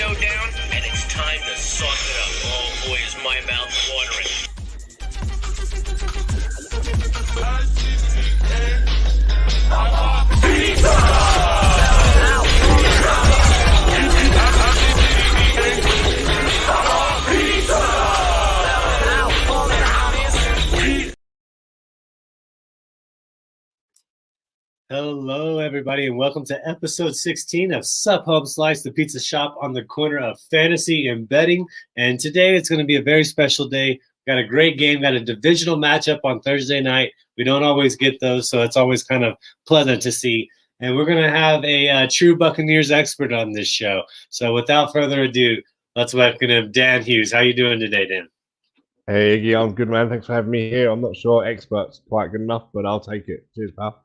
dough down, and it's time to sauce it up. Oh boy, is my mouth watering. Hello, everybody, and welcome to episode 16 of Sup Homeslice, the pizza shop on the corner of fantasy and betting. And today it's going to be a very special day. Got a great game, got a divisional matchup on Thursday night. We don't always get those, so it's always kind of pleasant to see. And we're going to have a true Buccaneers expert on this show. So without further ado, let's welcome him, Dan Hughes. How you doing today, Dan? Hey, Iggy, I'm good, man. Thanks for having me here. I'm not sure expert's quite good enough, but I'll take it. Cheers, pal.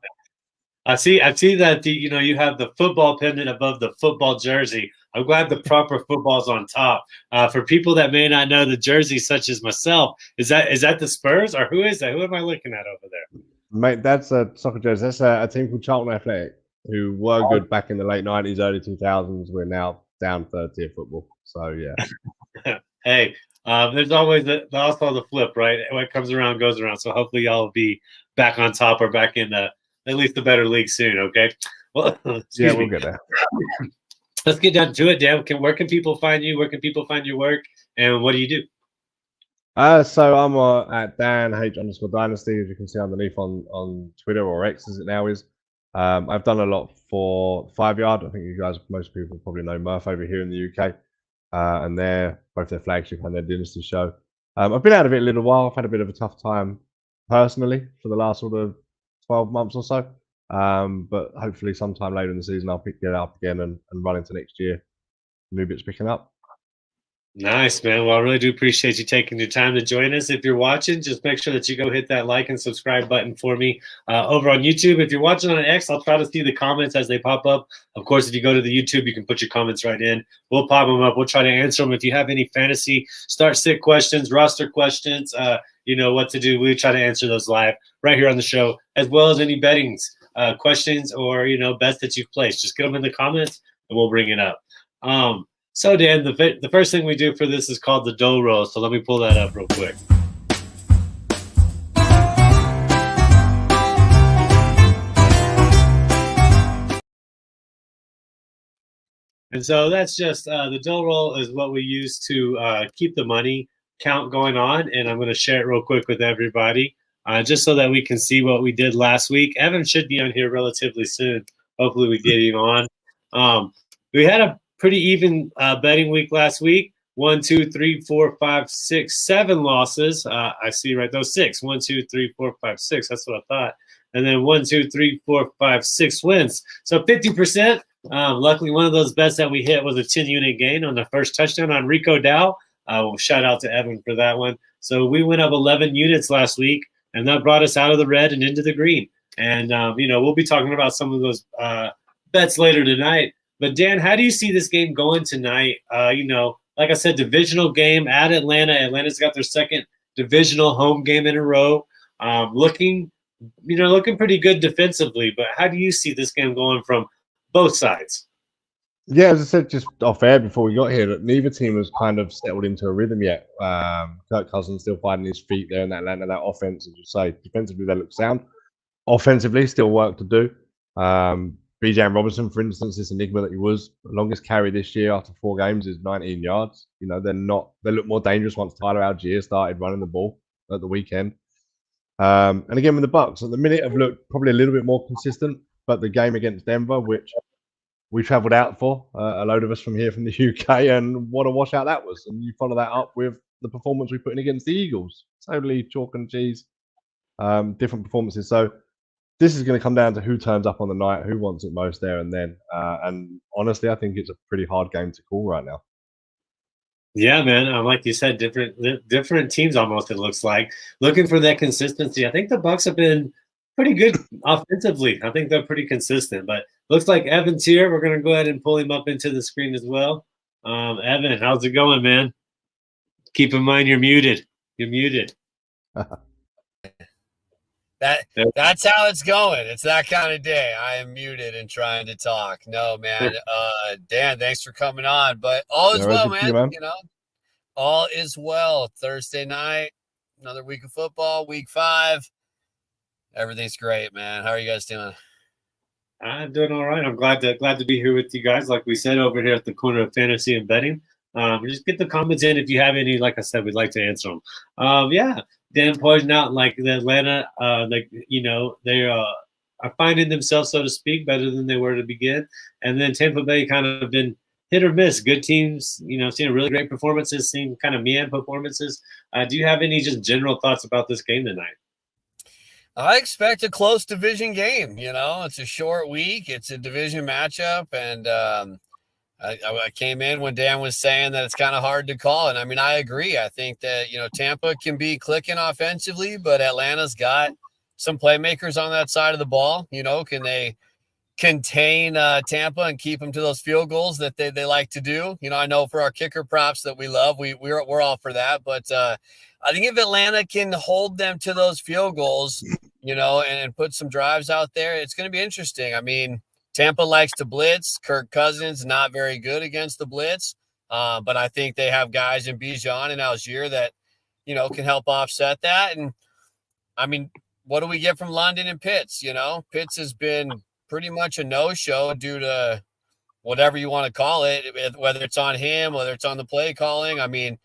I see that you have the football pendant above the football jersey. I'm glad the proper football's on top. For people that may not know the jersey, such as myself, is that the Spurs or who is that? Who am I looking at over there? Mate, that's a soccer jersey. That's a team called Charlton Athletic, who were good back in the late 90s, early 2000s. We're now down third tier football. So, yeah. Hey, there's always also the flip, right? What comes around goes around. So hopefully y'all will be back on top or back in at least the better league soon, okay? Well, yeah, we'll get there. Let's get down to it, Dan. Where can people find you? Where can people find your work? And what do you do? So I'm at Dan H_Dynasty, as you can see underneath on Twitter, or X as it now is. I've done a lot for 5 Yard. I think most people probably know Murph over here in the UK. And they're both their flagship and their dynasty show. I've been out of it a little while. I've had a bit of a tough time personally for the last sort of 12 months or so. But hopefully sometime later in the season, I'll pick it up again and run into next year. New bits picking up. Nice, man. Well, I really do appreciate you taking your time to join us. If you're watching, just make sure that you go hit that like and subscribe button for me over on YouTube. If you're watching on X, I'll try to see the comments as they pop up. Of course, if you go to the YouTube, you can put your comments right in. We'll pop them up. We'll try to answer them. If you have any fantasy start-sit questions, roster questions, you know what to do. We try to answer those live right here on the show, as well as any bettings questions or bets that you've placed. Just get them in the comments and we'll bring it up. So Dan, the first thing we do for this is called the dough roll. So let me pull that up real quick. And so that's just the dough roll is what we use to keep the money count going on. And I'm going to share it real quick with everybody. Just so that we can see what we did last week. Evan should be on here relatively soon. Hopefully we get him on. We had a pretty even betting week last week. 1, 2, 3, 4, 5, 6, 7 losses. I see right those 6. 1, 2, 3, 4, 5, 6. That's what I thought. And then 1, 2, 3, 4, 5, 6 wins. So 50%. Luckily, one of those bets that we hit was a 10-unit gain on the first touchdown on Rico Dow. Shout out to Evan for that one. So we went up 11 units last week. And that brought us out of the red and into the green. And, we'll be talking about some of those bets later tonight. But, Dan, how do you see this game going tonight? Like I said, divisional game at Atlanta. Atlanta's got their second divisional home game in a row. Looking pretty good defensively. But how do you see this game going from both sides? Yeah, as I said just off air before we got here, that neither team has kind of settled into a rhythm yet. Kirk Cousins still finding his feet there in Atlanta. That offense, as you say, defensively they look sound. Offensively, still work to do. Bijan Robinson, for instance, this enigma that he was, the longest carry this year after 4 games is 19 yards. They look more dangerous once Tyler Algier started running the ball at the weekend. And again with the Bucs, at the minute have looked probably a little bit more consistent, but the game against Denver, which we travelled out for, a load of us from here from the UK, and what a washout that was. And you follow that up with the performance we put in against the Eagles. Totally chalk and cheese, different performances. So this is going to come down to who turns up on the night, who wants it most there and then. And honestly, I think it's a pretty hard game to call right now. Yeah, man. Like you said, different teams almost, it looks like. Looking for that consistency. I think the Bucs have been pretty good offensively. I think they're pretty consistent. But looks like Evan's here. We're going to go ahead and pull him up into the screen as well. Evan, how's it going, man? Keep in mind you're muted. You're muted. That's how it's going. It's that kind of day. I am muted and trying to talk. No, man. Dan, thanks for coming on. But all is well, man. You know, all is well. Thursday night, another week of football, week 5. Everything's great, man. How are you guys doing? I'm doing all right. I'm glad to be here with you guys. Like we said over here at the corner of fantasy and betting. Just get the comments in if you have any. Like I said, we'd like to answer them. Yeah, Dan pointed out like the Atlanta, they are finding themselves, so to speak, better than they were to begin. And then Tampa Bay kind of been hit or miss. Good teams, seeing really great performances, seeing kind of mean performances. Do you have any just general thoughts about this game tonight? I expect a close division game. It's a short week. It's a division matchup. And I came in when Dan was saying that it's kind of hard to call. And I mean, I agree. I think that, Tampa can be clicking offensively, but Atlanta's got some playmakers on that side of the ball. Can they contain Tampa and keep them to those field goals that they like to do? I know for our kicker props that we love, we're all for that. But I think if Atlanta can hold them to those field goals, and put some drives out there, it's going to be interesting. I mean, Tampa likes to blitz. Kirk Cousins not very good against the blitz, but I think they have guys in Bijan and Algier that, can help offset that. And, I mean, what do we get from London and Pitts? Pitts has been pretty much a no-show due to whatever you want to call it, whether it's on him, whether it's on the play calling. I mean,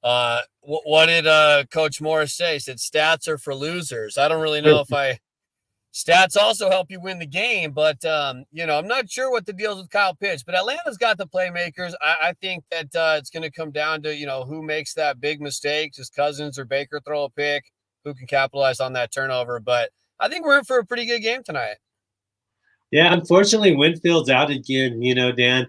what did Coach Morris say? He said stats are for losers. I don't really know if stats also help you win the game, but I'm not sure what the deal is with Kyle Pitts, but Atlanta's got the playmakers. I think that it's going to come down to, who makes that big mistake. Does Cousins or Baker throw a pick? Who can capitalize on that turnover? But I think we're in for a pretty good game tonight. Yeah, unfortunately, Winfield's out again, Dan.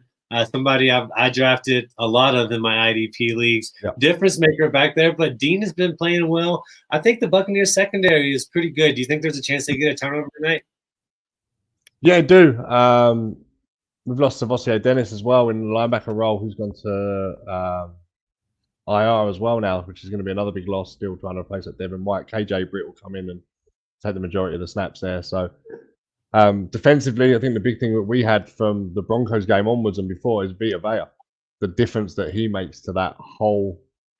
Somebody I drafted a lot of in my IDP leagues. Yep. Difference maker back there, but Dean has been playing well. I think the Buccaneers secondary is pretty good. Do you think there's a chance they get a turnover tonight? Yeah, I do. We've lost Savosio Dennis as well in the linebacker role, who's gone to IR as well now, which is going to be another big loss, still trying to replace that Devin White. KJ Britt will come in and take the majority of the snaps there. So defensively, I think the big thing that we had from the Broncos game onwards and before is Vita Vea. The difference that he makes to that whole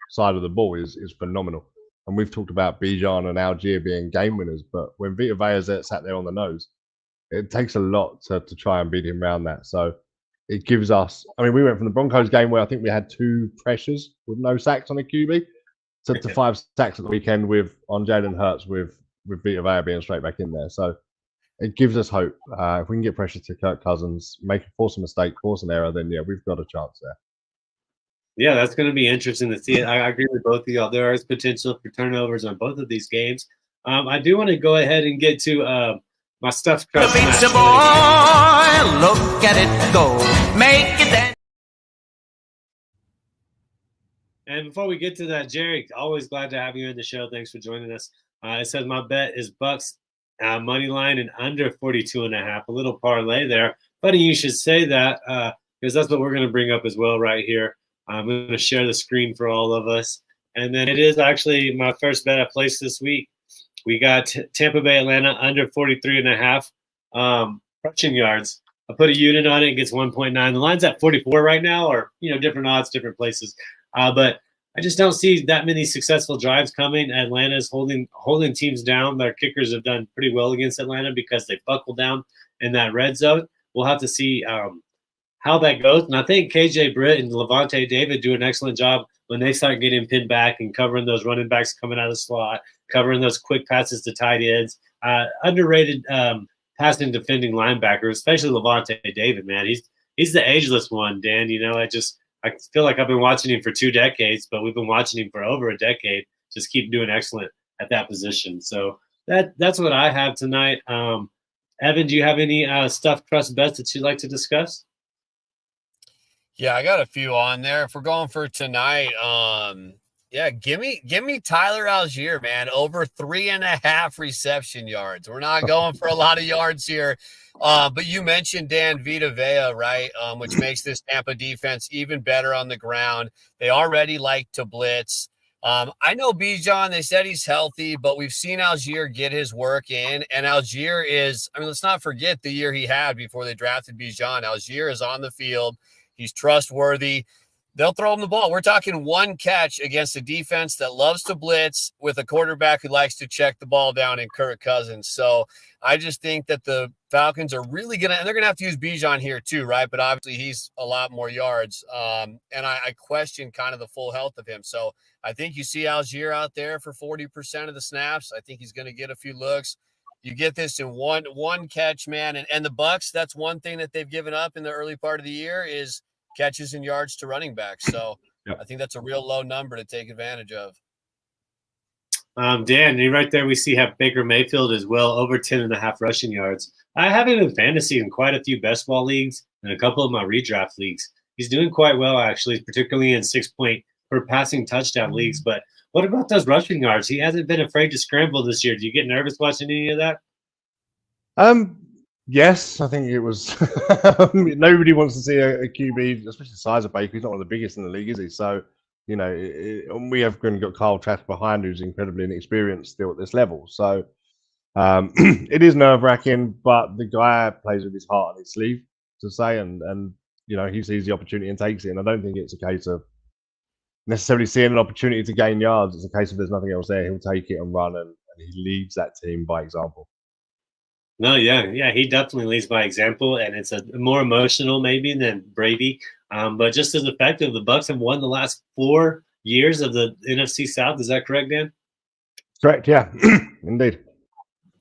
side of the ball is phenomenal. And we've talked about Bijan and Algier being game winners, but when Vita Vea's sat there on the nose, it takes a lot to try and beat him around that. So it gives us, I mean, we went from the Broncos game where I think we had 2 pressures with no sacks on a QB to 5 sacks at the weekend on Jalen Hurts with Vita Vea being straight back in there. So it gives us hope. If we can get pressure to Kirk Cousins, force a mistake, force an error, then yeah, we've got a chance there. Yeah, that's going to be interesting to see it. I agree with both of y'all. There is potential for turnovers on both of these games. I do want to go ahead and get to my stuffed crust. The pizza boy, look at it go, make it dance. And before we get to that, Jerry, always glad to have you in the show. Thanks for joining us. It says my bet is Bucks money line and under 42.5. A little parlay there. Funny you should say that because that's what we're going to bring up as well right here. I'm going to share the screen for all of us. And then it is actually my first bet I placed this week. We got Tampa Bay, Atlanta under 43.5 rushing yards. I put a unit on it. It gets 1.9. The line's at 44 right now, or different odds, different places. But I just don't see that many successful drives coming. Atlanta's holding teams down. Their kickers have done pretty well against Atlanta because they buckle down in that red zone. We'll have to see how that goes. And I think KJ Britt and Levante David do an excellent job when they start getting pinned back and covering those running backs coming out of the slot, covering those quick passes to tight ends. Underrated passing defending linebacker, especially Levante David, man. He's the ageless one, Dan. I feel like I've been watching him for 2 decades, but we've been watching him for over a decade. Just keep doing excellent at that position. So that's what I have tonight. Evan, do you have any stuffed crust bets that you'd like to discuss? Yeah, I got a few on there. If we're going for tonight, give me Tyler Algier, man, over 3.5 reception yards. We're not going for a lot of yards here. But you mentioned Dan Vita Vea, right? Which makes this Tampa defense even better on the ground. They already like to blitz. I know Bijan, they said he's healthy, but we've seen Algier get his work in, and Algier is, I mean, let's not forget the year he had before they drafted Bijan. Algier is on the field. He's trustworthy. They'll throw him the ball. We're talking one catch against a defense that loves to blitz with a quarterback who likes to check the ball down in Kirk Cousins. So I just think that the Falcons are really going to – and they're going to have to use Bijan here too, right? But obviously he's a lot more yards. And I question kind of the full health of him. So I think you see Algier out there for 40% of the snaps. I think he's going to get a few looks. You get this in one catch, man. And the Bucs, that's one thing that they've given up in the early part of the year is – catches and yards to running backs. So Yep. I think that's a real low number to take advantage of. Dan, right there we see have Baker Mayfield as well, over 10.5 rushing yards. I have him in fantasy in quite a few best ball leagues and a couple of my redraft leagues. He's doing quite well, actually, particularly in 6-point per passing touchdown leagues. But what about those rushing yards? He hasn't been afraid to scramble this year. Do you get nervous watching any of that? Yes, I think it was. Nobody wants to see a QB, especially the size of Baker. He's not one of the biggest in the league, is he? So, you know, we have got Kyle Trask behind, who's incredibly inexperienced still at this level. So, it is nerve-wracking, but the guy plays with his heart on his sleeve, to say, and you know, he sees the opportunity and takes it. And I don't think it's a case of necessarily seeing an opportunity to gain yards. It's a case of there's nothing else there. He'll take it and run, and he leads that team by example. No, yeah, he definitely leads by example, and it's a more emotional maybe than Brady, but just as effective. The Bucs have won the last 4 years of the NFC South. Is that correct, Dan? Correct, yeah, indeed.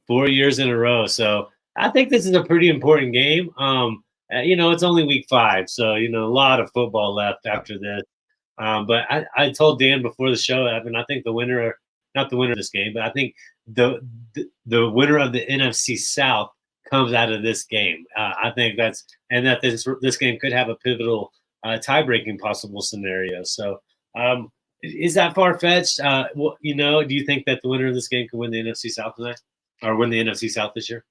4 years in a row. So I think this is a pretty important game. You know, it's only week 5, so you know a lot of football left after this. But I told Dan before the show, Evan, I think the winner, not the winner of this game, but I think the winner of the NFC South comes out of this game. I think that this game could have a pivotal tie-breaking possible scenario. So is that far-fetched? You know, do you think that the winner of this game could win the NFC South tonight, or win the NFC South this year?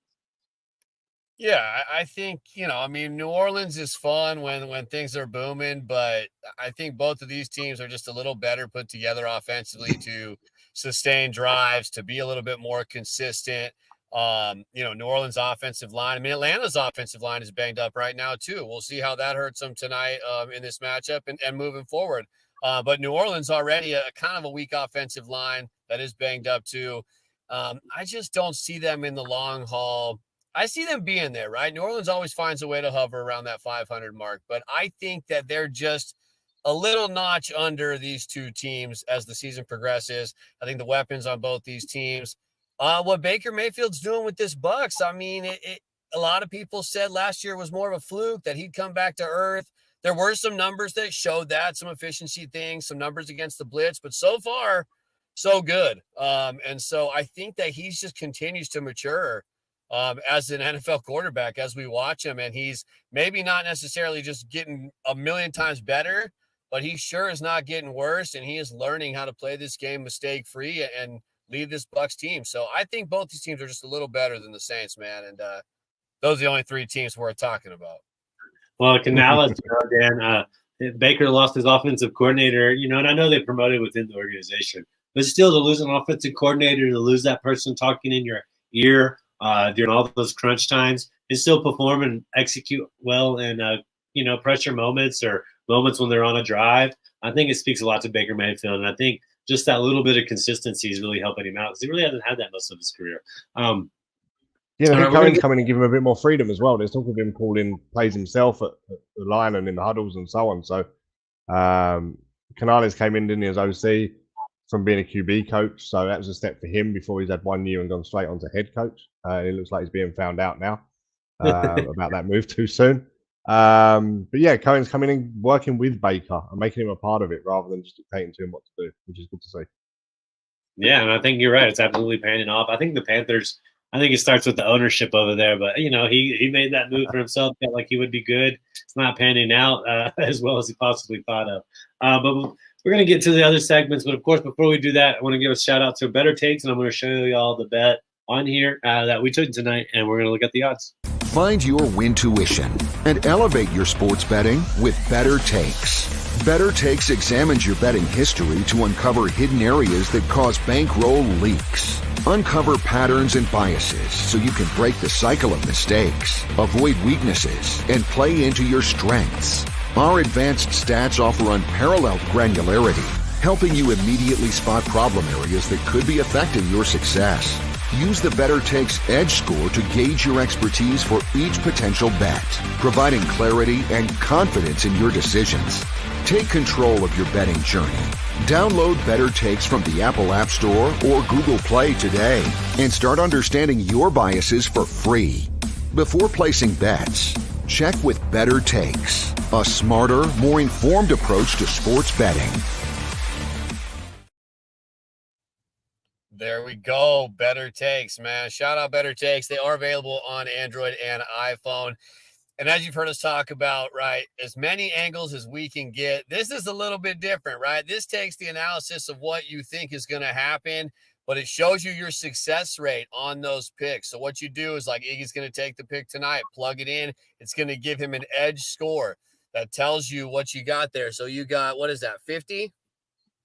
Yeah, I think, you know, I mean, New Orleans is fun when things are booming, but I think both of these teams are just a little better put together offensively to sustain drives, to be a little bit more consistent. You know, New Orleans offensive line. I mean, Atlanta's offensive line is banged up right now too. We'll see how that hurts them tonight in this matchup and moving forward. But New Orleans already a kind of a weak offensive line that is banged up too. I just don't see them in the long haul. I see them being there, right? New Orleans always finds a way to hover around that 500 mark, but I think that they're just a little notch under these two teams as the season progresses. I think the weapons on both these teams. What Baker Mayfield's doing with this Bucs, I mean, a lot of people said last year was more of a fluke, that he'd come back to earth. There were some numbers that showed that, some efficiency things, some numbers against the blitz, but so far, so good. And so I think that he just continues to mature as an NFL quarterback as we watch him. And he's maybe not necessarily just getting a million times better, but he sure is not getting worse. And he is learning how to play this game mistake-free and lead this Bucs team. So I think both these teams are just a little better than the Saints, man. And those are the only 3 teams worth talking about. Well, Canales, Dan, Baker lost his offensive coordinator, you know, and I know they promoted within the organization, but still to lose an offensive coordinator, to lose that person talking in your ear during all those crunch times, and still perform and execute well in, you know, pressure moments or moments when they're on a drive. I think it speaks a lot to Baker Mayfield, and I think just that little bit of consistency is really helping him out because he really hasn't had that most of his career. Yeah, I think Cohen's coming and give him a bit more freedom as well. There's talk of him calling plays himself at the line and in the huddles and so on. So Canales came in, didn't he, as OC from being a QB coach. So that was a step for him before he's had 1 year and gone straight onto head coach. It looks like he's being found out now about that move too soon. But yeah, Cohen's coming in, working with Baker and making him a part of it rather than just dictating to him what to do, which is good to see. Yeah, and I think you're right. It's absolutely panning off. I think the Panthers, I think it starts with the ownership over there, but you know, he made that move for himself, felt like he would be good. It's not panning out as well as he possibly thought of. But we're going to get to the other segments. But of course, before we do that, I want to give a shout out to Better Takes, and I'm going to show you all the bet on here that we took tonight, and we're going to look at the odds. Find your win tuition and elevate your sports betting with Better Takes. Better Takes examines your betting history to uncover hidden areas that cause bankroll leaks. Uncover patterns and biases so you can break the cycle of mistakes, avoid weaknesses, and play into your strengths. Our advanced stats offer unparalleled granularity, helping you immediately spot problem areas that could be affecting your success. Use the Better Takes Edge score to gauge your expertise for each potential bet, providing clarity and confidence in your decisions. Take control of your betting journey. Download Better Takes from the Apple App Store or Google Play today and start understanding your biases for free. Before placing bets, check with Better Takes, a smarter, more informed approach to sports betting. There we go. Better Takes, man. Shout out Better Takes. They are available on Android and iPhone. And as you've heard us talk about, right, as many angles as we can get, this is a little bit different, right? This takes the analysis of what you think is going to happen, but it shows you your success rate on those picks. So what you do is, like, Iggy's going to take the pick tonight, plug it in. It's going to give him an edge score that tells you what you got there. So you got, what is that, 50?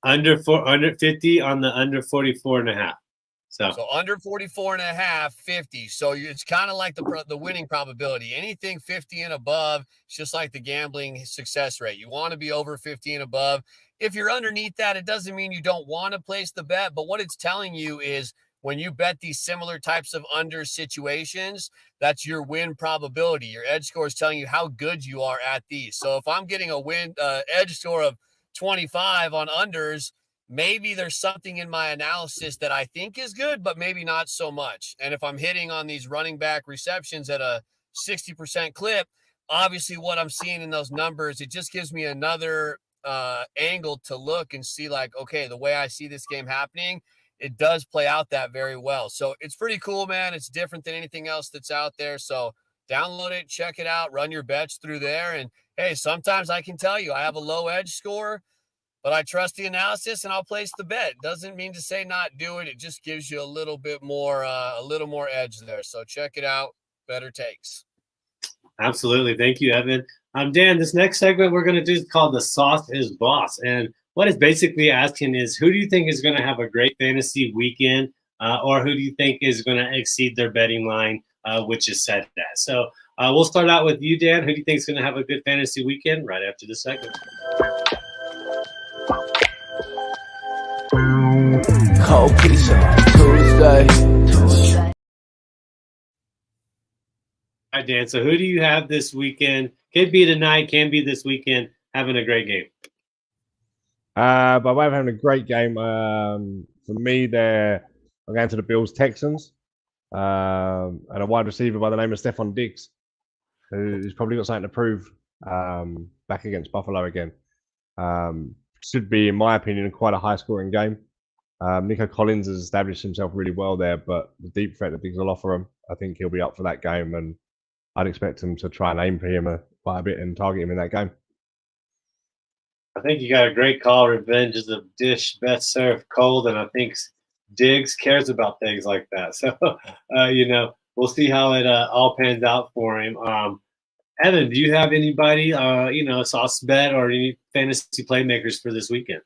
Under 50 on the under 44.5. So under 44.5, 50. So it's kind of like the winning probability. Anything 50 and above, it's just like the gambling success rate. You want to be over 50 and above. If you're underneath that, it doesn't mean you don't want to place the bet. But what it's telling you is when you bet these similar types of under situations, that's your win probability. Your edge score is telling you how good you are at these. So if I'm getting a win edge score of 25 on unders, maybe there's something in my analysis that I think is good, but maybe not so much. And if I'm hitting on these running back receptions at a 60% clip, obviously what I'm seeing in those numbers, it just gives me another angle to look and see, like, okay, the way I see this game happening, it does play out that very well. So it's pretty cool, man. It's different than anything else that's out there. So download it, check it out, run your bets through there. And hey, sometimes I can tell you I have a low edge score, but I trust the analysis and I'll place the bet. Doesn't mean to say not do it. It just gives you a little bit more, edge there. So check it out. Better Takes. absolutely. Thank you, Evan. Dan, this next segment we're going to do is called The Sauce is Boss. And what it's basically asking is, who do you think is going to have a great fantasy weekend, or who do you think is going to exceed their betting line, which is set at? So we'll start out with you, Dan. Who do you think is going to have a good fantasy weekend? Right after the segment. Cold pizza Tuesday. All right, Dan. So who do you have this weekend? Could be tonight, can be this weekend, having a great game. By way of having a great game, for me, I'm going to the Bills Texans, and a wide receiver by the name of Stephon Diggs, who's probably got something to prove back against Buffalo again. Should be, in my opinion, quite a high-scoring game. Nico Collins has established himself really well there, but the deep threat that Diggs will offer him, I think he'll be up for that game, and I'd expect him to try and aim for him quite a bit and target him in that game. I think you got a great call. Revenge is a dish best served cold, and I think Diggs cares about things like that. So, we'll see how it all pans out for him. Evan, do you have anybody, sauce bet or any fantasy playmakers for this weekend?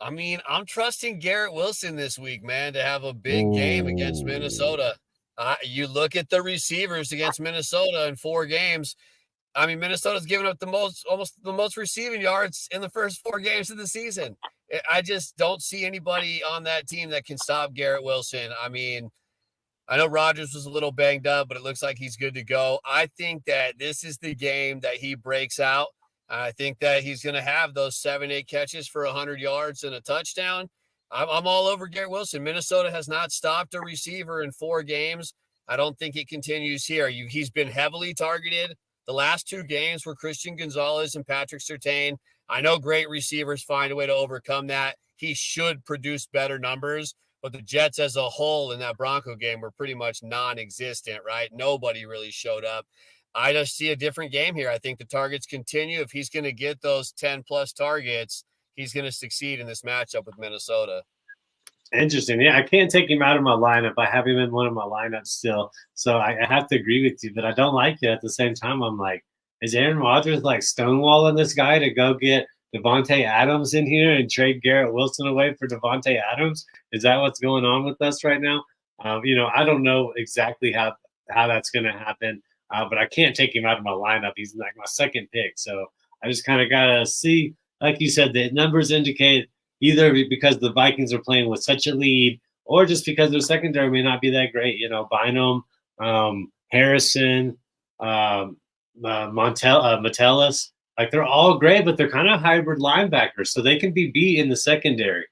I mean, I'm trusting Garrett Wilson this week, man, to have a big game against Minnesota. You look at the receivers against Minnesota in 4 games. I mean, Minnesota's given up almost the most receiving yards in the first 4 games of the season. I just don't see anybody on that team that can stop Garrett Wilson. I mean, I know Rodgers was a little banged up, but it looks like he's good to go. I think that this is the game that he breaks out. I think that he's going to have those 7-8 catches for 100 yards and a touchdown. I'm all over Garrett Wilson. Minnesota has not stopped a receiver in 4 games. I don't think it continues here. He's been heavily targeted. The last 2 games were Christian Gonzalez and Patrick Surtain. I know great receivers find a way to overcome that. He should produce better numbers, but the Jets as a whole in that Bronco game were pretty much non-existent, right? Nobody really showed up. I just see a different game here. I think the targets continue. If he's going to get those 10-plus targets, he's going to succeed in this matchup with Minnesota. Interesting. Yeah, I can't take him out of my lineup. I have him in one of my lineups still. So I have to agree with you, but I don't like it. At the same time, I'm like, is Aaron Rodgers like stonewalling this guy to go get Devontae Adams in here and trade Garrett Wilson away for Devontae Adams? Is that what's going on with us right now? I don't know exactly how that's going to happen, but I can't take him out of my lineup. He's like my second pick. So I just kind of got to see, like you said, the numbers indicate either because the Vikings are playing with such a lead or just because their secondary may not be that great. Bynum, Harrison, Metellus, like they're all great, but they're kind of hybrid linebackers, so they can be beat in the secondary.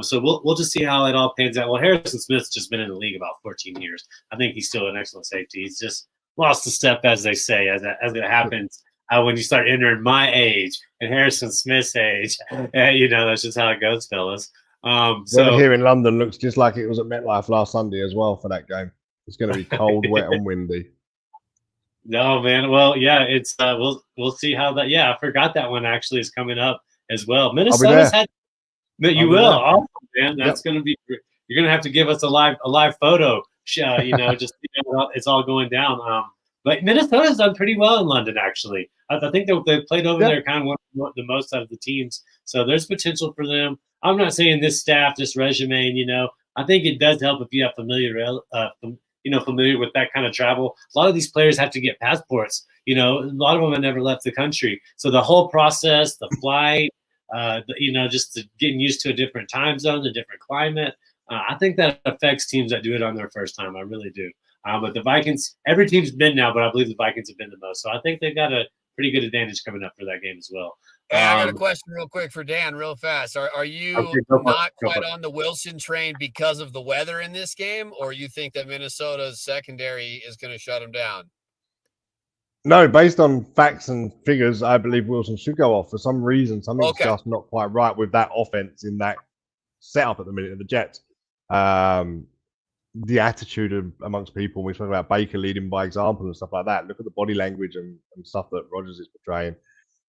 So we'll just see how it all pans out. Well, Harrison Smith's just been in the league about 14 years. I think he's still an excellent safety. He's just lost a step, as they say, as it happens. When you start entering my age and Harrison Smith's age, that's just how it goes, fellas. So here in London looks just like it was at MetLife last Sunday as well for that game. It's going to be cold, wet, and windy. No, man. Well, yeah, it's we'll see how that. Yeah, I forgot that one actually is coming up as well. Minnesota's had. You will, awesome, man. That's going to be. You're going to have to give us a live photo. Just it's all going down. But Minnesota's done pretty well in London, actually. I think they played over there kind of the most out of the teams. So there's potential for them. I'm not saying this staff, this resume, I think it does help if you have familiar with that kind of travel. A lot of these players have to get passports. A lot of them have never left the country. So the whole process, the flight, just getting used to a different time zone, a different climate. I think that affects teams that do it on their first time. I really do. But the Vikings, every team's been now, but I believe the Vikings have been the most. So I think they've got a pretty good advantage coming up for that game as well. Hey, I got a question real quick for Dan, real fast. Are you not quite on the Wilson train because of the weather in this game, or you think that Minnesota's secondary is going to shut him down? No, based on facts and figures, I believe Wilson should go off. For some reason, something's just not quite right with that offense in that setup at the minute of the Jets. The attitude amongst people, we talk about Baker leading by example and stuff like that. Look at the body language and stuff that Rodgers is portraying.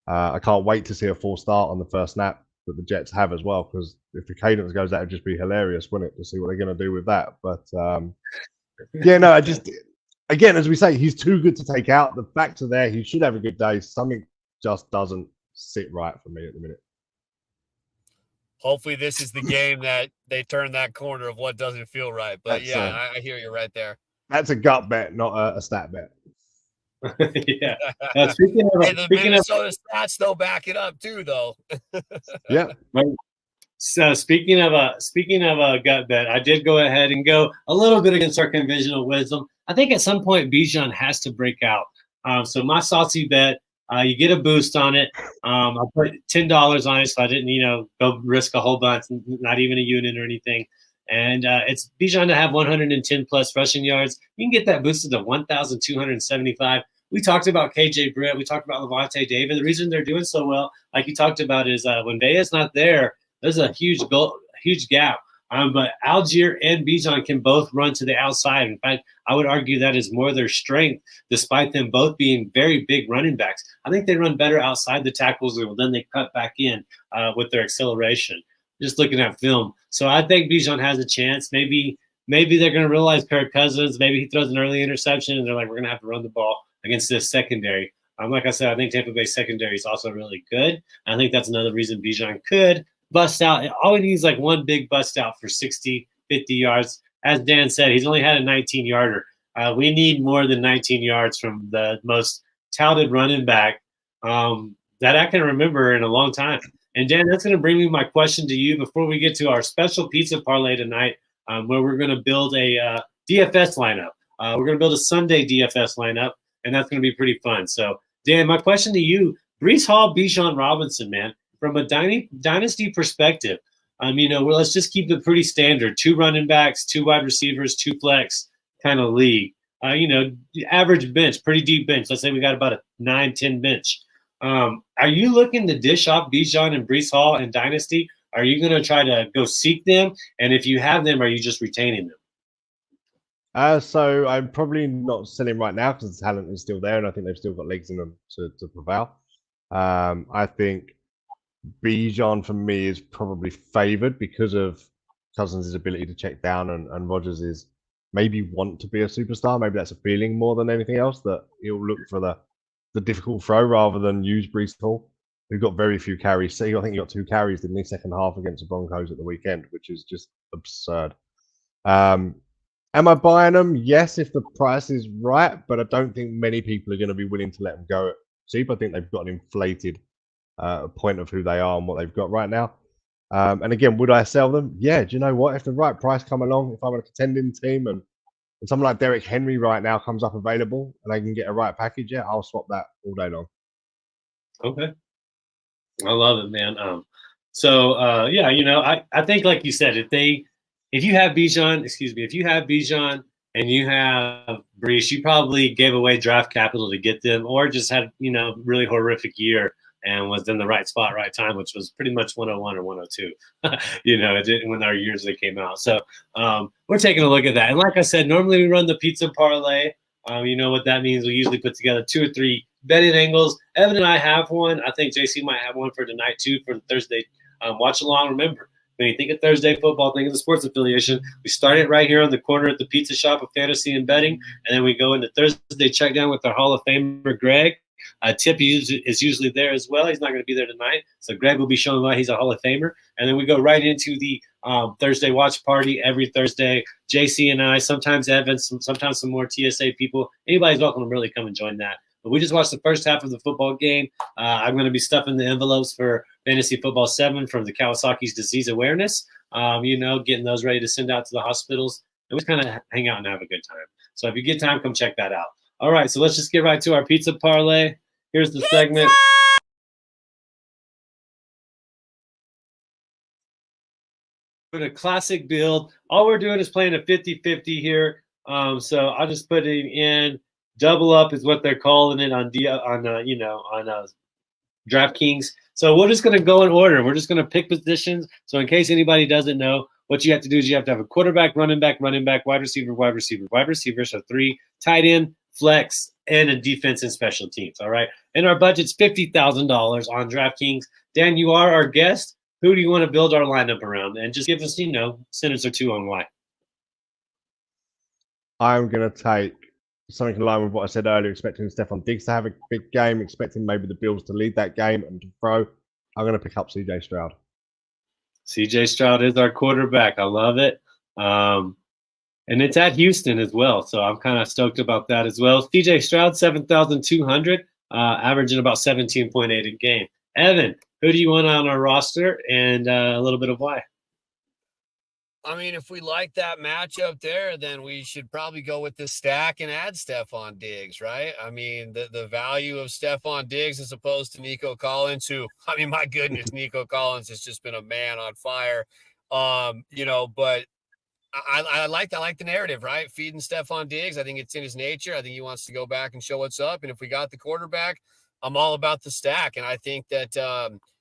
I can't wait to see a full start on the first snap that the Jets have as well, because if the cadence goes, that would just be hilarious, wouldn't it, to see what they're going to do with that. But again, as we say, he's too good to take out. The facts are there. He should have a good day. Something just doesn't sit right for me at the minute. Hopefully this is the game that they turn that corner of what doesn't feel right. But I hear you right there. That's a gut bet, not a stat bet. Yeah. Speaking the Minnesota stats, they'll back it up too, though. Yeah. So speaking of a gut bet, I did go ahead and go a little bit against our conventional wisdom. I think at some point Bijan has to break out. So my saucy bet, you get a boost on it. I put $10 on it, so I didn't, go risk a whole bunch, not even a unit or anything. And it's Bijan to have 110 plus rushing yards. You can get that boosted to 1,275. We talked about KJ Britt. We talked about Levante David. The reason they're doing so well, like you talked about, is when Vea's not there, there's a huge gap. But Algier and Bijan can both run to the outside. In fact, I would argue that is more their strength, despite them both being very big running backs. I think they run better outside the tackles, and then they cut back in with their acceleration. Just looking at film. So I think Bijan has a chance. Maybe they're going to realize Kirk Cousins. Maybe he throws an early interception, and they're like, we're going to have to run the ball against this secondary. Like I said, I think Tampa Bay secondary is also really good. I think that's another reason Bijan could bust out. All he needs is like one big bust out for 60, 50 yards. As Dan said, he's only had a 19-yarder. We need more than 19 yards from the most touted running back that I can remember in a long time. And Dan, that's going to bring me my question to you before we get to our special pizza parlay tonight, where we're going to build a DFS lineup. We're going to build a Sunday DFS lineup, and that's going to be pretty fun. So, Dan, my question to you, Breece Hall, Bijan Robinson, man, from a dynasty perspective, let's just keep it pretty standard. 2 running backs, 2 wide receivers, 2 flex kind of league. Average bench, pretty deep bench. Let's say we got about a 9-10 bench. Are you looking to dish off Bijan and Breece Hall in Dynasty? Are you going to try to go seek them? And if you have them, are you just retaining them? So I'm probably not selling right now because the talent is still there, and I think they've still got legs in them to prevail. I think Bijan for me is probably favoured because of Cousins' ability to check down and Rodgers is maybe want to be a superstar. Maybe that's a feeling more than anything else, that he'll look for the difficult throw rather than use Brees Hall, who got very few carries. So I think he got 2 carries in the second half against the Broncos at the weekend, which is just absurd. Am I buying them? Yes, if the price is right, but I don't think many people are going to be willing to let them go at cheap. I think they've got an inflated point of who they are and what they've got right now. And again, would I sell them? Yeah, do you know what? If the right price come along, if I'm a contending team and someone like Derrick Henry right now comes up available and I can get a right package, yeah, I'll swap that all day long. Okay. I love it, man. Yeah, you know, I think like you said, if you have Bijan and you have Brees, you probably gave away draft capital to get them, or just had, you know, really horrific year and was in the right spot, right time, which was pretty much 101 or 102. You know, it didn't when our years they came out. So we're taking a look at that. And like I said, normally we run the pizza parlay. You know what that means. We usually put together 2 or 3 betting angles. Evan and I have one. I think JC might have one for tonight too, for the Thursday watch along. Remember, when you think of Thursday football, think of the sports affiliation. We start it right here on the corner at the pizza shop of fantasy and betting, and then we go into Thursday check down with our Hall of Famer Greg. Tip is usually there as well. He's not going to be there tonight, so Greg will be showing why he's a Hall of Famer. And then we go right into the Thursday watch party every Thursday. JC and I, sometimes Evan, sometimes some more TSA people. Anybody's welcome to really come and join that. But we just watched the first half of the football game. I'm going to be stuffing the envelopes for Fantasy Football 7 from the Kawasaki's disease awareness, you know, getting those ready to send out to the hospitals. And we kind of hang out and have a good time. So if you get time, come check that out. All right, so let's just get right to our pizza parlay. Here's the segment. A classic build. All we're doing is playing a 50-50 here. So I'll just put it in. Double up is what they're calling it on DraftKings. So we're just going to go in order. We're just going to pick positions. So in case anybody doesn't know, what you have to do is you have to have a quarterback, running back, wide receiver, wide receiver, wide receiver. So 3, tight end, flex, and a defense and special teams. All right. And our budget's $50,000 on DraftKings. Dan, you are our guest. Who do you want to build our lineup around? And just give us, you know, a sentence or two on why. I'm going to take something in line with what I said earlier, expecting Stephon Diggs to have a big game, expecting maybe the Bills to lead that game and to throw. I'm going to pick up CJ Stroud. CJ Stroud is our quarterback. I love it. And it's at Houston as well. So I'm kind of stoked about that as well. CJ Stroud, 7,200, averaging about 17.8 a game. Evan, who do you want on our roster, and a little bit of why? I mean, if we like that matchup there, then we should probably go with the stack and add Stephon Diggs, right? I mean, the value of Stephon Diggs as opposed to Nico Collins, who, I mean, my goodness, Nico Collins has just been a man on fire. You know, but I like the narrative, right? Feeding Stephon Diggs. I think it's in his nature. I think he wants to go back and show what's up. And if we got the quarterback, I'm all about the stack. And I think that,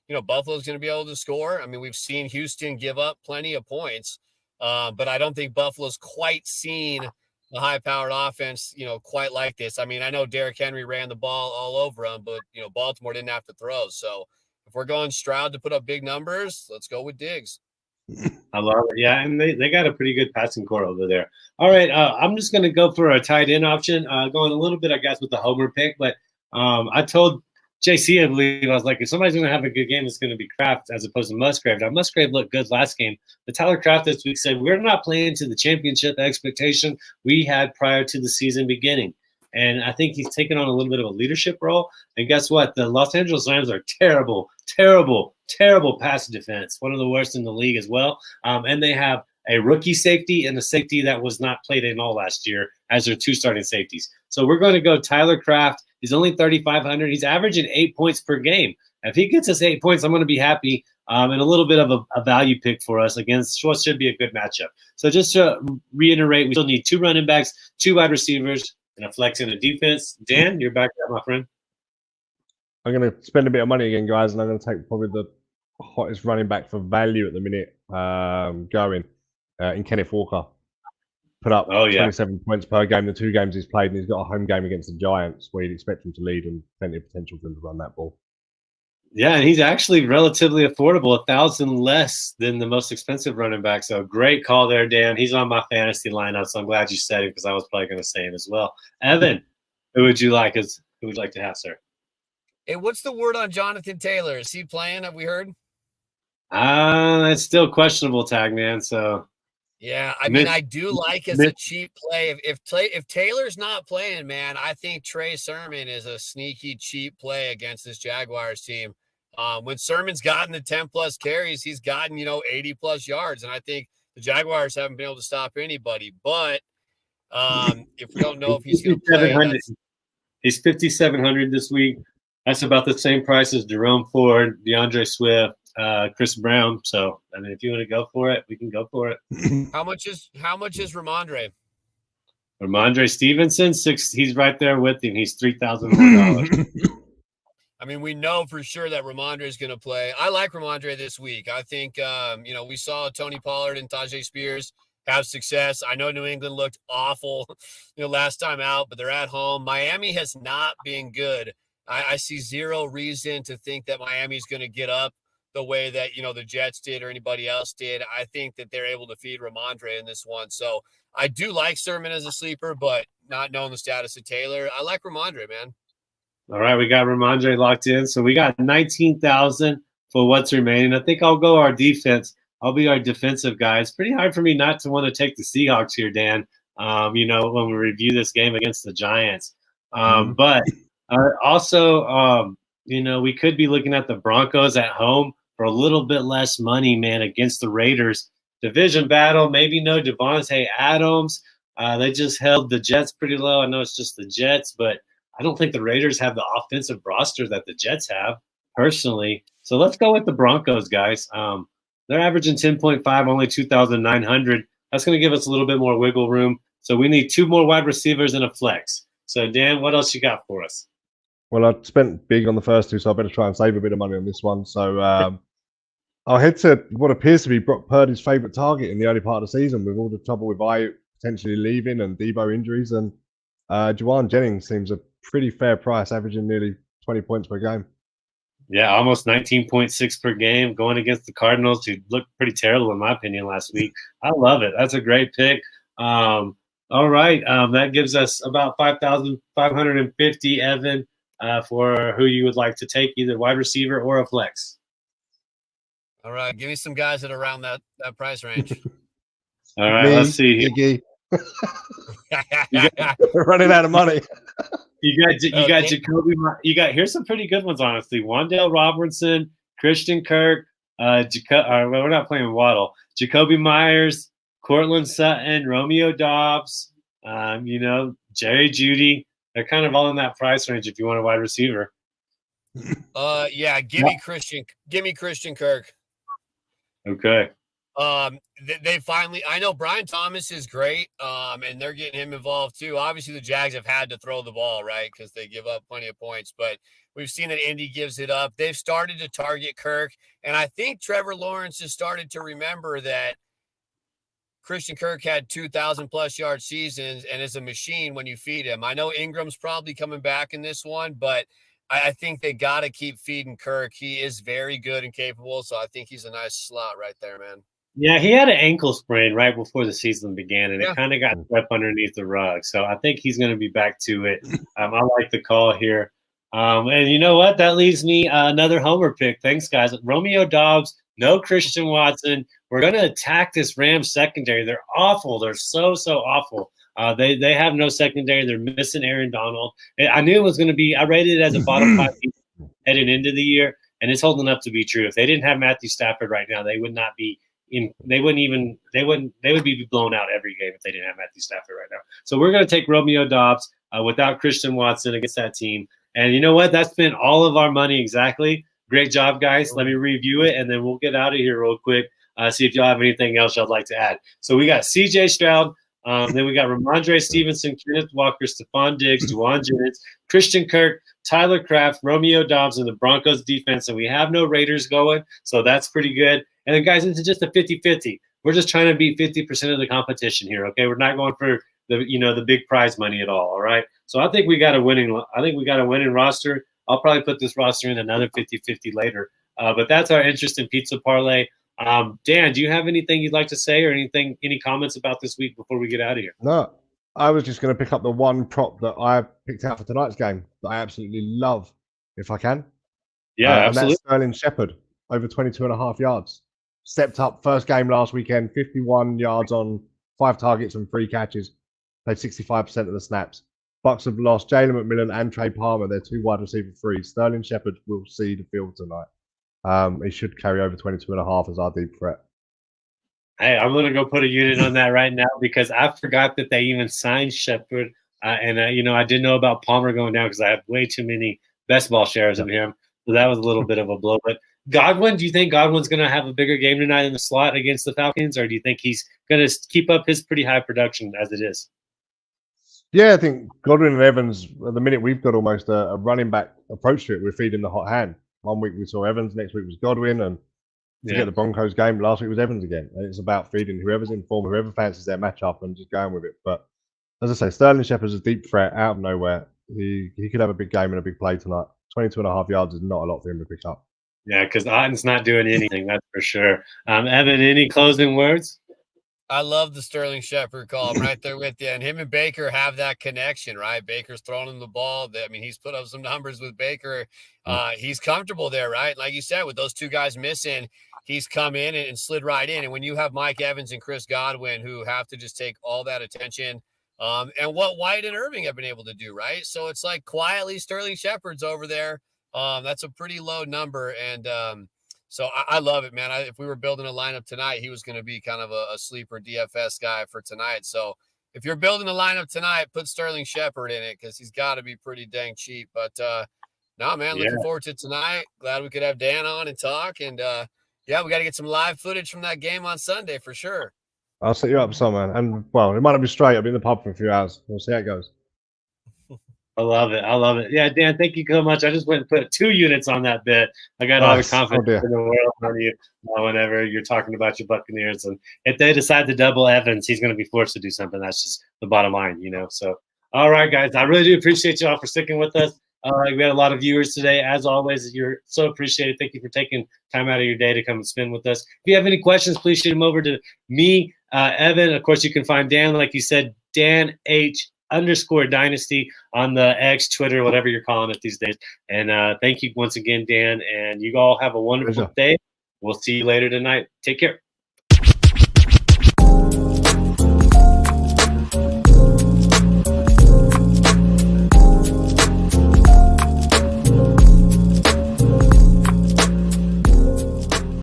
you know, Buffalo's going to be able to score. I mean, we've seen Houston give up plenty of points. But I don't think Buffalo's quite seen the high-powered offense, you know, quite like this. I mean, I know Derrick Henry ran the ball all over him, but, you know, Baltimore didn't have to throw. So if we're going Stroud to put up big numbers, let's go with Diggs. I love it. Yeah, and they got a pretty good passing core over there. All right, I'm just going to go for a tight end option, going a little bit, I guess, with the Homer pick. But I told JC, I believe, I was like, if somebody's going to have a good game, it's going to be Kraft as opposed to Musgrave. Now, Musgrave looked good last game. But Tyler Kraft this week said, we're not playing to the championship expectation we had prior to the season beginning. And I think he's taken on a little bit of a leadership role. And guess what? The Los Angeles Rams are terrible, terrible, terrible pass defense. One of the worst in the league as well. And they have a rookie safety and a safety that was not played in all last year as their 2 starting safeties. So we're going to go Tyler Kraft. He's only 3,500. He's averaging 8 points per game. If he gets us 8 points, I'm going to be happy. And a little bit of a value pick for us against what should be a good matchup. So just to reiterate, we still need 2 running backs, 2 wide receivers, and a flex in a defense. Dan, you're back there, my friend. I'm going to spend a bit of money again, guys, and I'm going to take probably the hottest running back for value at the minute going in Kenneth Walker. Put up 27 points per game, the 2 games he's played, and he's got a home game against the Giants where you'd expect him to lead and plenty of potential for him to run that ball. Yeah, and he's actually relatively affordable, 1,000 less than the most expensive running back. So great call there, Dan. He's on my fantasy lineup, so I'm glad you said it because I was probably going to say him as well. Evan, who would you like to have, sir? Hey, what's the word on Jonathan Taylor? Is he playing? Have we heard? It's still questionable, tag man. So yeah, I mean, I do like as a cheap play. If Taylor's not playing, man, I think Trey Sermon is a sneaky cheap play against this Jaguars team. When Sermon's gotten the 10+ carries, he's gotten 80+ yards, and I think the Jaguars haven't been able to stop anybody. But if we don't know if he's going to play, he's 5,700 this week. That's about the same price as Jerome Ford, DeAndre Swift, Chris Brown. So, I mean, if you want to go for it, we can go for it. How much is Ramondre? Ramondre Stevenson, he's right there with him. He's $3,000 more. I mean, we know for sure that Ramondre is going to play. I like Ramondre this week. I think, we saw Tony Pollard and Tajay Spears have success. I know New England looked awful, last time out, but they're at home. Miami has not been good. I see zero reason to think that Miami is going to get up the way that, the Jets did or anybody else did. I think that they're able to feed Ramondre in this one. So I do like Sermon as a sleeper, but not knowing the status of Taylor, I like Ramondre, man. All right, we got Ramondre locked in. So we got 19,000 for what's remaining. I think I'll go our defense. I'll be our defensive guy. It's pretty hard for me not to want to take the Seahawks here, Dan, when we review this game against the Giants. But also, we could be looking at the Broncos at home for a little bit less money, man, against the Raiders. Division battle, maybe no Devontae Adams. They just held the Jets pretty low. I know it's just the Jets, but I don't think the Raiders have the offensive roster that the Jets have, personally. So let's go with the Broncos, guys. They're averaging 10.5, only 2,900. That's going to give us a little bit more wiggle room. So we need 2 more wide receivers and a flex. So, Dan, what else you got for us? Well, I spent big on the first 2, so I better try and save a bit of money on this one. So I'll head to what appears to be Brock Purdy's favourite target in the early part of the season, with all the trouble with Ayuk potentially leaving and Debo injuries. And Juwan Jennings seems a pretty fair price, averaging nearly 20 points per game. Yeah, almost 19.6 per game, going against the Cardinals, who looked pretty terrible, in my opinion, last week. I love it. That's a great pick. All right, that gives us about 5,550, Evan, for who you would like to take, either wide receiver or a flex. All right, give me some guys that are around that price range. All right, let's see. We're running out of money. You got Jacoby. Here's some pretty good ones, honestly. Wan'Dale Robinson, Christian Kirk. We're not playing Waddle. Jacoby Myers, Cortland Sutton, Romeo Doubs. Jerry Jeudy. They're kind of all in that price range if you want a wide receiver. Give me Christian Kirk. Okay. They finally, I know Brian Thomas is great, and they're getting him involved too. Obviously, the Jags have had to throw the ball, right, because they give up plenty of points, but we've seen that Indy gives it up. They've started to target Kirk, and I think Trevor Lawrence has started to remember that Christian Kirk had 2,000+ yard seasons and is a machine when you feed him. I know Ingram's probably coming back in this one, but I think they got to keep feeding Kirk. He is very good and capable, so I think he's a nice slot right there, man. Yeah, he had an ankle sprain right before the season began, and it kind of got swept underneath the rug. So I think he's going to be back to it. I like the call here. And you know what? That leaves me another homer pick. Thanks, guys. Romeo Doubs, no Christian Watson. We're going to attack this Rams secondary. They're awful. They're so awful. They have no secondary. They're missing Aaron Donald. I knew it was going to be – I rated it as a bottom 5 heading into the year, and it's holding up to be true. If they didn't have Matthew Stafford right now, they would not be – they would be blown out every game if they didn't have Matthew Stafford right now. So we're going to take Romeo Doubs without Christian Watson against that team. And you know what? That's been all of our money exactly. Great job, guys. Let me review it, and then we'll get out of here real quick. See if y'all have anything else y'all like to add. So we got C.J. Stroud. Then we got Ramondre Stevenson, Kenneth Walker, Stephon Diggs, Juwan Jennings, Christian Kirk, Tyler Kraft, Romeo Doubs, and the Broncos defense. And we have no Raiders going, so that's pretty good. And then, guys, it's just a 50-50. We're just trying to beat 50% of the competition here, okay? We're not going for the big prize money at all right? So I think we got a winning roster. I'll probably put this roster in another 50-50 later. But that's our interest in pizza parlay. Dan, do you have anything you'd like to say or any comments about this week before we get out of here? No, I was just going to pick up the one prop that I picked out for tonight's game that I absolutely love, if I can. Yeah, And absolutely. that's Sterling Shepherd, over 22.5 yards. Stepped up first game last weekend, 51 yards on 5 targets and 3 catches. Played 65% of the snaps. Bucks have lost Jalen McMillan and Trey Palmer, their 2 wide receiver threes. Sterling Shepherd will see the field tonight. He should carry over 22.5 as our deep threat. Hey, I'm going to go put a unit on that right now because I forgot that they even signed Shepard. I didn't know about Palmer going down because I have way too many best ball shares of him. So that was a little bit of a blow. But Godwin, do you think Godwin's going to have a bigger game tonight in the slot against the Falcons, or do you think he's going to keep up his pretty high production as it is? Yeah, I think Godwin and Evans, at the minute, we've got almost a running back approach to it. We're feeding the hot hand. One week we saw Evans, next week was Godwin, and to get the Broncos game, last week was Evans again. And it's about feeding whoever's in form, whoever fancies their matchup, and just going with it. But as I say, Sterling Shepherd's a deep threat out of nowhere. He could have a big game and a big play tonight. 22.5 yards is not a lot for him to pick up. Yeah, because Otten's not doing anything, that's for sure. Evan, any closing words? I love the Sterling Shepherd call. I'm right there with you. And him and Baker have that connection, right? Baker's throwing him the ball. I mean, he's put up some numbers with Baker. He's comfortable there, right? Like you said, with those 2 guys missing, he's come in and slid right in. And when you have Mike Evans and Chris Godwin who have to just take all that attention, and what White and Irving have been able to do, right? So it's like quietly Sterling Shepherd's over there. That's a pretty low number. And so I love it, man. If we were building a lineup tonight, he was going to be kind of a sleeper DFS guy for tonight. So if you're building a lineup tonight, put Sterling Shepherd in it because he's got to be pretty dang cheap. But no, man, looking forward to tonight. Glad we could have Dan on and talk. And we got to get some live footage from that game on Sunday for sure. I'll set you up some, man. And, well, it might not be straight. I'll be in the pub for a few hours. We'll see how it goes. I love it. Yeah, Dan, thank you so much. I just went and put 2 units on that bit. I got all the confidence in the world on you whenever you're talking about your Buccaneers. And if they decide to double Evans, he's going to be forced to do something. That's just the bottom line, So, all right, guys, I really do appreciate you all for sticking with us. We had a lot of viewers today. As always, you're so appreciated. Thank you for taking time out of your day to come and spend with us. If you have any questions, please shoot them over to me, Evan. Of course, you can find Dan, like you said, Dan H_Dynasty on the X, Twitter, whatever you're calling it these days. And thank you once again, Dan. And you all have a wonderful day. We'll see you later tonight. Take care.